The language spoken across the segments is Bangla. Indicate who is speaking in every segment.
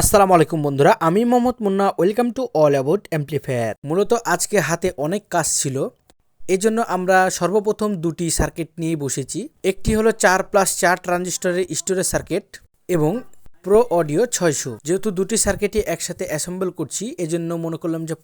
Speaker 1: আসসালামু আলাইকুম বন্ধুরা, আমি Mohammad Munna. Welcome to all about amplifier. মূলত আজকে হাতে অনেক কাজ ছিল, এজন্য আমরা সর্বপ্রথম দুটি সার্কিট নিয়ে বসেছি। একটি হলো 4+4 ট্রানজিস্টরের স্টোরেজ সার্কিট এবং প্রো অডিও 600। যেহেতু দুটি সার্কিটই একসাথে অ্যাসেম্বল করছি, এজন্য মনে করলাম যে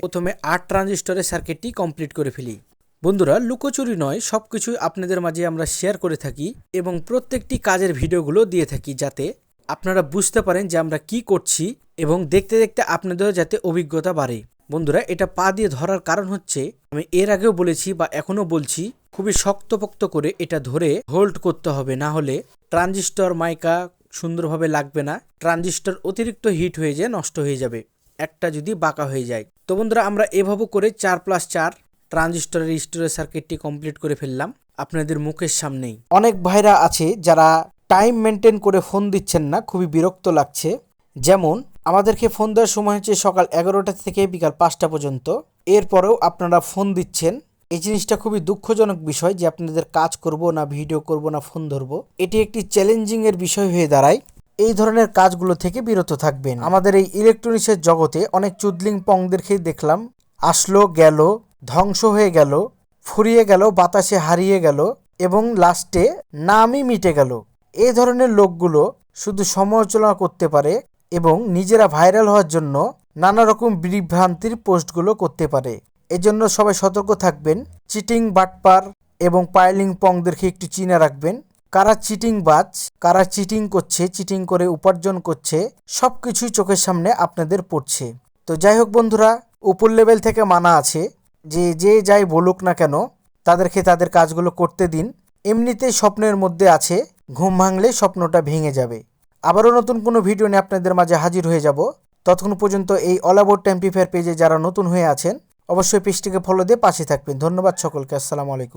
Speaker 1: প্রথমে 8 ট্রানজিস্টরের সার্কিটটি কমপ্লিট করে ফেলি। বন্ধুরা, লুকোচুরি নয়, সবকিছুই আপনাদের মাঝে আমরা শেয়ার করে থাকি এবং প্রত্যেকটি কাজের ভিডিওগুলো দিয়ে থাকি, যাতে আপনারা বুঝতে পারেন যে আমরা কি করছি এবং দেখতে দেখতে আপনাদেরও যাতে অভিজ্ঞতা বাড়ে। বন্ধুরা, এটা পা দিয়ে ধরার কারণ হচ্ছে, আমি এর আগেও বলেছি বা এখনো বলছি, খুবই শক্তপোক্ত করে এটা ধরে হোল্ড করতে হবে, না হলে ট্রানজিস্টর মাইকা সুন্দরভাবে লাগবে না। ট্রানজিস্টর অতিরিক্ত হিট হয়ে যায়, নষ্ট হয়ে যাবে একটা যদি বাঁকা হয়ে যায়। তো বন্ধুরা, আমরা এভাবে করে 4+4 ট্রানজিস্টরের স্টোরেজ সার্কিটটি কমপ্লিট করে ফেললাম আপনাদের মুখের সামনেই। অনেক ভাইরা আছে যারা টাইম মেনটেন করে ফোন দিচ্ছেন না, খুবই বিরক্ত লাগছে। যেমন আমাদেরকে ফোন দেওয়ার সময় হচ্ছে সকাল 11টা থেকে বিকাল 5টা পর্যন্ত, এরপরেও আপনারা ফোন দিচ্ছেন। এই জিনিসটা খুবই দুঃখজনক বিষয় যে আপনাদের কাজ করব না, ভিডিও করব না, ফোন ধরবো, এটি একটি চ্যালেঞ্জিং এর বিষয় হয়ে দাঁড়ায়। এই ধরনের কাজগুলো থেকে বিরত থাকবেন। আমাদের এই ইলেকট্রনিক্সের জগতে অনেক চুদলিং পংদেরকে দেখলাম, আসলো গেল, ধ্বংস হয়ে গেল, ফুরিয়ে গেল, বাতাসে হারিয়ে গেল এবং লাস্টে নামই মিটে গেল। এই ধরনের লোকগুলো শুধু সমালোচনা করতে পারে এবং নিজেরা ভাইরাল হওয়ার জন্য নানা রকম বিভ্রান্তির পোস্টগুলো করতে পারে। এজন্য সবাই সতর্ক থাকবেন। চিটিং বাটপার এবং পাইলিং পংদেরকে একটু চিনে রাখবেন। কারা চিটিং বাজ, কারা চিটিং করছে, চিটিং করে উপার্জন করছে, সবকিছুই চোখের সামনে আপনাদের পড়ছে। তো যাই হোক বন্ধুরা, উপর লেভেল থেকে মানা আছে যে যাই বলুক না কেন, তাদেরকে তাদের কাজগুলো করতে দিন। এমনিতেই স্বপ্নের মধ্যে আছে, ঘুম ভাঙলে স্বপ্নটা ভেঙে যাবে। আবারও নতুন কোনো ভিডিও নিয়ে আপনাদের মাঝে হাজির হয়ে যাব। ততক্ষণ পর্যন্ত এই অল অ্যাবাউট অ্যাম্প্লিফায়ার পেজে যারা নতুন হয়ে আছেন, অবশ্যই পেজটিকে ফলো দিয়ে পাশে থাকবেন। ধন্যবাদ সকলকে। আসসালামু আলাইকুম।